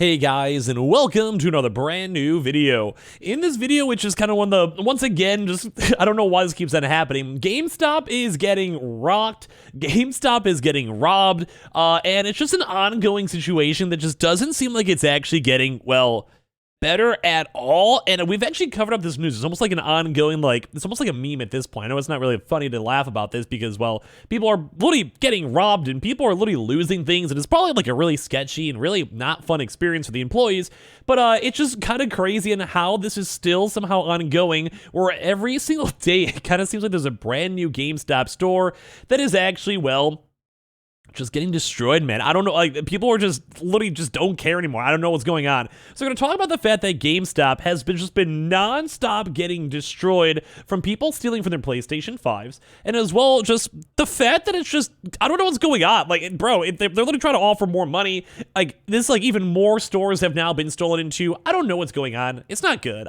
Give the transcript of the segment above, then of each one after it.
Hey guys, and welcome to another brand new video. In this video, which is kind of once again, just, I don't know why this keeps on happening, GameStop is getting rocked, GameStop is getting robbed, and it's just an ongoing situation that just doesn't seem like it's actually getting, well, better at all. And we've actually covered up this news. It's almost like an ongoing, it's almost like a meme at this point. I know it's not really funny to laugh about this because, well, people are literally getting robbed and people are literally losing things, and it's probably like a really sketchy and really not fun experience for the employees. But it's just kind of crazy in how this is still somehow ongoing, where every single day it kind of seems like there's a brand new GameStop store that is actually, well, just getting destroyed, man. I don't know, like, people are just literally just don't care anymore. I don't know what's going on. So we're going to talk about the fact that GameStop has just been non-stop getting destroyed from people stealing from their PlayStation 5s, and as well just the fact that it's just, I don't know what's going on. Like, bro, they're literally trying to offer more money. Like, this, like, even more stores have now been stolen into. I don't know what's going on. It's not good.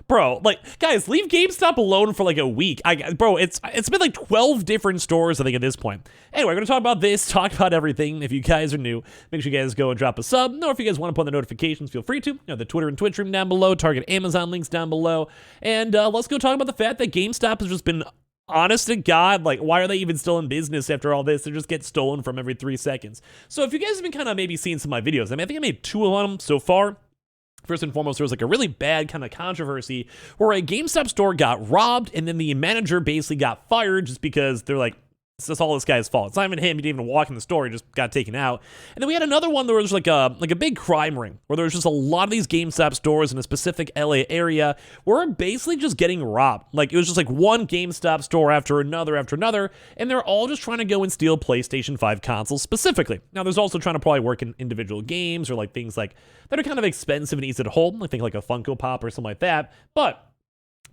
Bro, like, guys, leave GameStop alone for like a week. Bro, it's been like 12 different stores, I think, at this point. Anyway, we're going to talk about this, talk about everything. If you guys are new, make sure you guys go and drop a sub. Or if you guys want to put on the notifications, feel free to. You know, the Twitter and Twitch room down below, Target, Amazon links down below. And let's go talk about the fact that GameStop has just been, honest to God, like, why are they even still in business after all this? They just get stolen from every 3 seconds. So if you guys have been kind of maybe seeing some of my videos, I think I made 2 of them so far. First and foremost, there was like a really bad kind of controversy where a GameStop store got robbed, and then the manager basically got fired just because they're like, it's all this guy's fault. It's not even him. He didn't even walk in the store. He just got taken out. And then we had another one that was like a big crime ring where there was just a lot of these GameStop stores in a specific LA area were basically just getting robbed. Like, it was just like one GameStop store after another, and they're all just trying to go and steal PlayStation 5 consoles specifically. Now, there's also trying to probably work in individual games or like things like that are kind of expensive and easy to hold. I think like a Funko Pop or something like that. But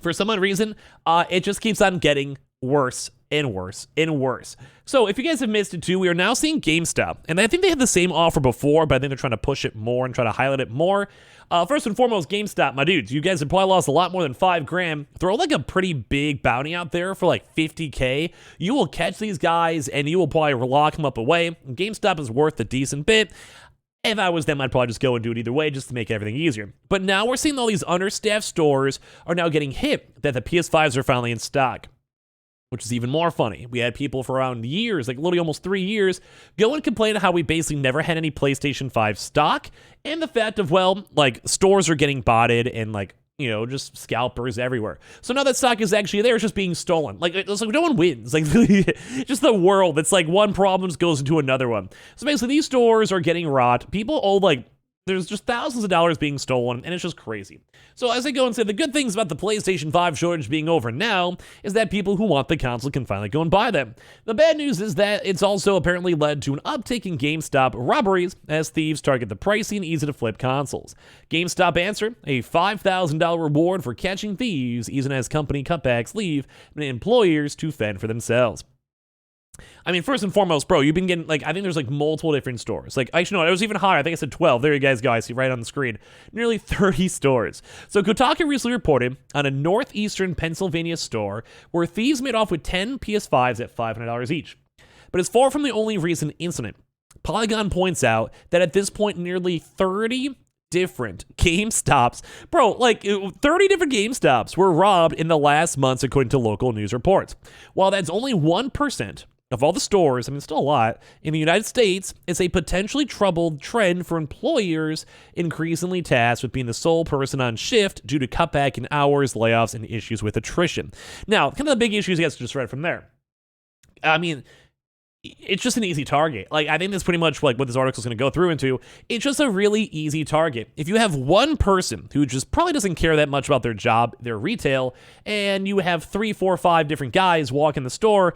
for some odd reason, it just keeps on getting worse and worse and worse. So if you guys have missed it too, we are now seeing GameStop, and I think they had the same offer before, but I think they're trying to push it more and try to highlight it more. First and foremost, GameStop, my dudes, you guys have probably lost a lot more than $5,000. Throw like a pretty big bounty out there for like 50K. You will catch these guys and you will probably lock them up away. GameStop is worth a decent bit. If I was them, I'd probably just go and do it either way just to make everything easier. But now we're seeing all these understaffed stores are now getting hit that the PS5s are finally in stock, which is even more funny. We had people for around years, like literally almost 3 years, go and complain how we basically never had any PlayStation 5 stock, and the fact of, well, like, stores are getting botted and, like, you know, just scalpers everywhere. So now that stock is actually there, it's just being stolen. Like, it's like no one wins. Like, just the world. It's like one problem just goes into another one. So basically, these stores are getting robbed. People owe, like, there's just thousands of dollars being stolen, and it's just crazy. So as I go and say, the good things about the PlayStation 5 shortage being over now is that people who want the console can finally go and buy them. The bad news is that it's also apparently led to an uptick in GameStop robberies as thieves target the pricey and easy to flip consoles. GameStop answer, a $5,000 reward for catching thieves, even as company cutbacks leave employers to fend for themselves. I mean, first and foremost, bro, you've been getting, like, I think there's, like, multiple different stores. Like, actually, no, it was even higher. I think I said 12. There you guys go. I see right on the screen. Nearly 30 stores. So Kotaku recently reported on a northeastern Pennsylvania store where thieves made off with 10 PS5s at $500 each. But it's far from the only recent incident. Polygon points out that at this point, nearly 30 different GameStops, bro, like 30 different GameStops were robbed in the last months, according to local news reports. While that's only 1% of all the stores, I mean, still a lot, in the United States, it's a potentially troubled trend for employers increasingly tasked with being the sole person on shift due to cutback in hours, layoffs, and issues with attrition. Now, kind of the big issues you guys just read from there. I mean, it's just an easy target. Like, I think that's pretty much like what this article is going to go through into. It's just a really easy target. If you have one person who just probably doesn't care that much about their job, their retail, and you have 3, 4, 5 different guys walk in the store,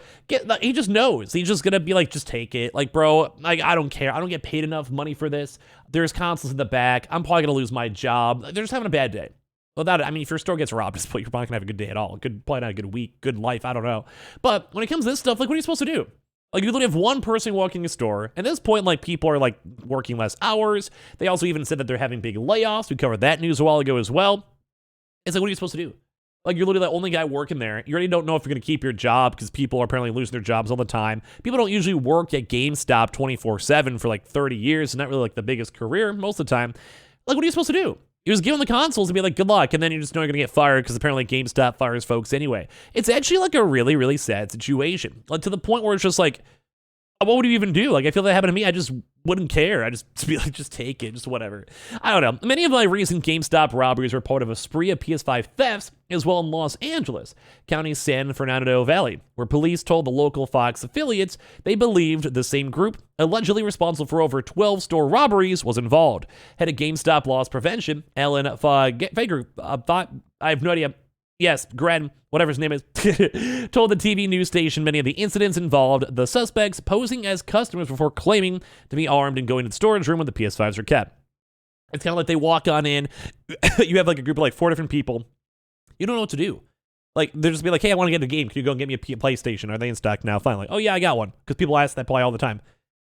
he just knows. He's just going to be like, just take it. Like, bro, like, I don't care. I don't get paid enough money for this. There's consoles in the back. I'm probably going to lose my job. They're just having a bad day. Without it, I mean, if your store gets robbed, you're probably not going to have a good day at all. Probably not a good week, good life. I don't know. But when it comes to this stuff, like, what are you supposed to do? Like, you literally have one person walking a store. At this point, like, people are, like, working less hours. They also even said that they're having big layoffs. We covered that news a while ago as well. It's like, what are you supposed to do? Like, you're literally the only guy working there. You already don't know if you're going to keep your job because people are apparently losing their jobs all the time. People don't usually work at GameStop 24/7 for like 30 years. It's not really like the biggest career most of the time. Like, what are you supposed to do? You just give them the consoles and be like, good luck, and then you just know you're going to get fired because apparently GameStop fires folks anyway. It's actually like a really, really sad situation. Like, to the point where it's just like, what would you even do? Like, I feel that happened to me. I just wouldn't care. I just be like, just take it, just whatever. I don't know. Many of my recent GameStop robberies were part of a spree of PS5 thefts, as well in Los Angeles County, San Fernando Valley, where police told the local Fox affiliates they believed the same group, allegedly responsible for over 12 store robberies, was involved. Head of GameStop Loss Prevention, Alan Fager, I have no idea. Yes, Gren, whatever his name is, told the TV news station many of the incidents involved the suspects posing as customers before claiming to be armed and going to the storage room where the PS5s are kept. It's kind of like they walk on in, you have like a group of like 4 different people, you don't know what to do. Like, they'll just be like, hey, I want to get a game, can you go and get me a PlayStation? Are they in stock now? Finally, oh yeah, I got one, because people ask that probably all the time.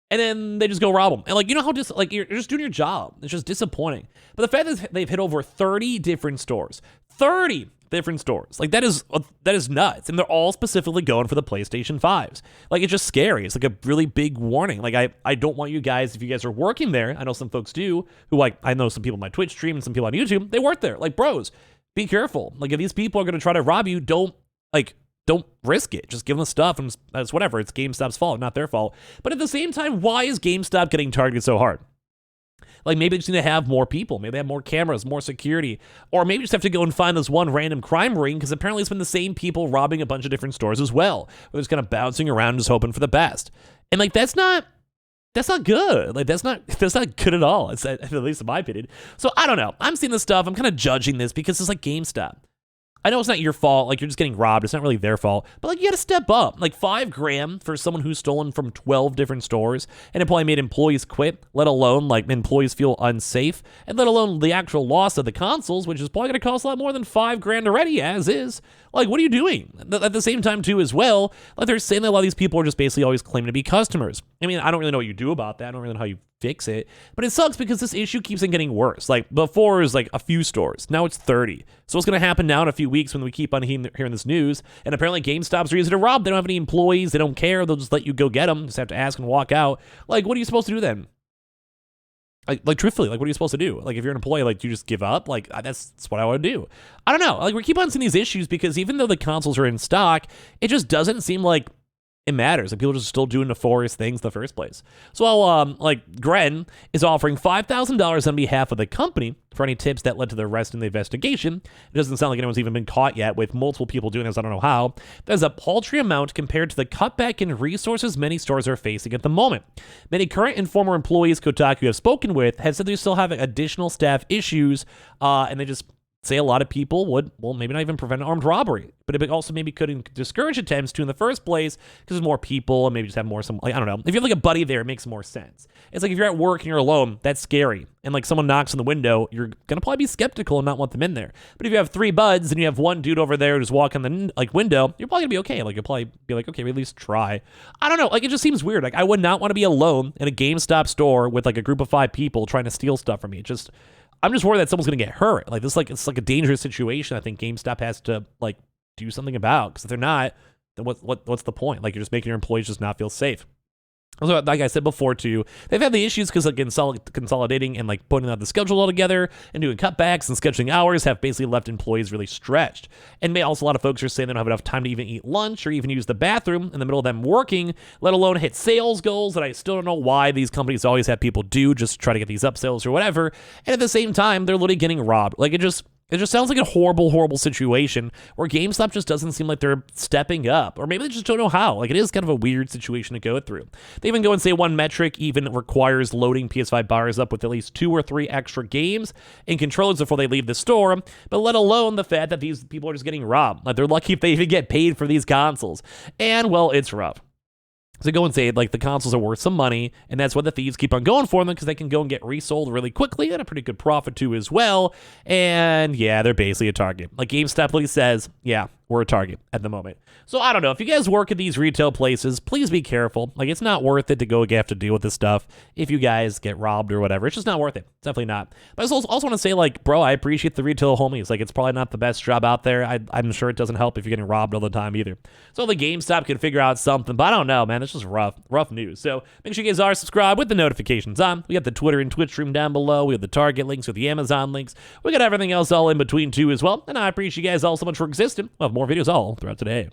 And then they just go rob them. And like, you know how just like you're just doing your job. It's just disappointing. But the fact that they've hit over 30 different stores, 30 different stores, like that is nuts. And they're all specifically going for the PlayStation 5s. Like, it's just scary. It's like a really big warning. Like, I don't want you guys, if you guys are working there, I know some folks do, who like, I know some people on my Twitch stream and some people on YouTube, they work there. Like, bros, be careful. Like, if these people are going to try to rob you, don't risk it. Just give them the stuff, and it's whatever. It's GameStop's fault, not their fault. But at the same time, why is GameStop getting targeted so hard? Like, maybe they just need to have more people. Maybe they have more cameras, more security. Or maybe just have to go and find this one random crime ring, because apparently it's been the same people robbing a bunch of different stores as well. Where they're just kind of bouncing around just hoping for the best. And like, that's not good. Like, that's not good at all. It's at least in my opinion. So I don't know. I'm seeing this stuff. I'm kind of judging this because it's like GameStop. I know it's not your fault, like, you're just getting robbed, it's not really their fault, but like, you gotta step up. Like, $5,000 for someone who's stolen from 12 different stores, and it probably made employees quit, let alone like employees feel unsafe, and let alone the actual loss of the consoles, which is probably gonna cost a lot more than $5,000 already, as is. Like, what are you doing? At the same time, too, as well, like, they're saying that a lot of these people are just basically always claiming to be customers. I mean, I don't really know what you do about that. I don't really know how you fix it. But it sucks because this issue keeps on getting worse. Like, before it was like a few stores. Now it's 30. So what's going to happen now in a few weeks when we keep on hearing this news? And apparently GameStop's are easy to rob. They don't have any employees. They don't care. They'll just let you go get them. Just have to ask and walk out. Like, what are you supposed to do then? Like truthfully, like, what are you supposed to do? Like, if you're an employee, like, do you just give up? Like, that's what I would do. I don't know. Like, we keep on seeing these issues because even though the consoles are in stock, it just doesn't seem like it matters. Like, people are just still doing nefarious things in the first place. So while, like, Gren is offering $5,000 on behalf of the company for any tips that led to the arrest in the investigation, it doesn't sound like anyone's even been caught yet, with multiple people doing this. I don't know how. There's a paltry amount compared to the cutback in resources many stores are facing at the moment. Many current and former employees Kotaku have spoken with have said they're still having additional staff issues, and they just say a lot of people would, well, maybe not even prevent armed robbery, but it also maybe could discourage attempts to in the first place because there's more people and maybe just have more, like, I don't know. If you have like a buddy there, it makes more sense. It's like if you're at work and you're alone, that's scary. And like someone knocks on the window, you're going to probably be skeptical and not want them in there. But if you have 3 buds and you have one dude over there just walk on the like window, you're probably going to be okay. Like, you'll probably be like, okay, we at least try. I don't know. Like, it just seems weird. Like, I would not want to be alone in a GameStop store with like a group of 5 people trying to steal stuff from me. I'm just worried that someone's going to get hurt. Like, this, like, it's like a dangerous situation. I think GameStop has to like do something about, because if they're not, then what's the point? Like, you're just making your employees just not feel safe. So, like I said before, too, they've had the issues because like consolidating and like putting out the schedule all together and doing cutbacks and scheduling hours have basically left employees really stretched. And also a lot of folks are saying they don't have enough time to even eat lunch or even use the bathroom in the middle of them working, let alone hit sales goals that I still don't know why these companies always have people do, just try to get these upsells or whatever. And at the same time, they're literally getting robbed. Like, it just sounds like a horrible situation where GameStop just doesn't seem like they're stepping up. Or maybe they just don't know how. Like, it is kind of a weird situation to go through. They even go and say one metric even requires loading PS5 buyers up with at least 2 or 3 extra games and controllers before they leave the store, but let alone the fact that these people are just getting robbed. Like, they're lucky if they even get paid for these consoles. And, well, it's rough. So go and say, like, the consoles are worth some money, and that's why the thieves keep on going for them, because they can go and get resold really quickly at a pretty good profit, too, as well. And, yeah, they're basically a target. Like, GameStop literally says, yeah, we're a target at the moment. So I don't know. If you guys work at these retail places, please be careful. Like, it's not worth it to go have to deal with this stuff if you guys get robbed or whatever. It's just not worth it. It's definitely not. But I also want to say, like, bro, I appreciate the retail homies. Like, it's probably not the best job out there. I'm sure it doesn't help if you're getting robbed all the time either. So the GameStop can figure out something, but I don't know, man. It's just rough news. So make sure you guys are subscribed with the notifications on. We got the Twitter and Twitch stream down below. We have the Target links with the Amazon links. We got everything else all in between too as well. And I appreciate you guys all so much for existing. We'll have more videos all throughout today.